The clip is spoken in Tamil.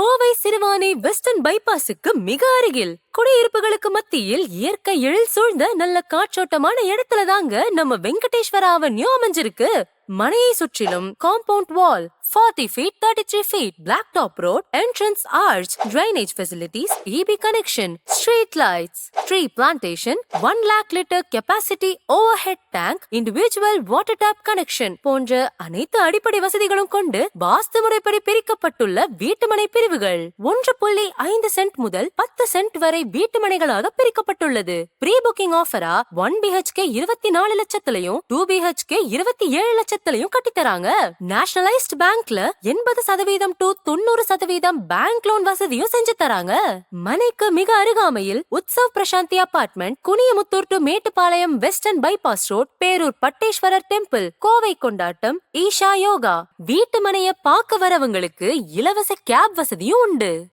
கோவை சிறுவாணி வெஸ்டர்ன் பைபாஸுக்கு மிக அருகில் குடியிருப்புகளுக்கு மத்தியில் இயற்கை எழில் சூழ்ந்த நல்ல காற்றோட்டமான இடத்துல தாங்க நம்ம வெங்கடேஸ்வரா அவென்யூ அமைஞ்சிருக்கு. மனையை சுற்றிலும் compound wall, 40 feet 33 feet blacktop road, entrance arch, drainage facilities, EB connection, street lights, tree plantation, 1 lakh liter capacity overhead tank, individual water tap connection போன்ற அனைத்து அடிப்படை வசதிகளும் கொண்டு வாஸ்து முறைப்படி பிரிக்கப்பட்டுள்ள வீட்டுமனை பிரிவுகள் 1.5 சென்ட் முதல் 10 சென்ட் வரை வீட்டுமனைகளாக பிரிக்கப்பட்டுள்ளது. ப்ரீ புக்கிங் ஆஃபரா 1 BHK 24 லட்சத்திலையும் 2 BHK 27 லட்சத்திலையும் கட்டித்தராங்க. நேஷனலைஸ்ட் பேங்க்ல 80% to 90% பேங்க் லோன் வசதியும் செஞ்சு தராங்க. மனைக்கு மிக அருகாமையில் Utsav Prashanti apartment, Kuniyamuthur to Mettupalayam western bypass road, Perur Patteeswarar temple, Kovai Kondattam, Isha yoga. வீட்டு மனைய பார்க்க வரவங்களுக்கு இலவச கேப் வசதியும் உண்டு.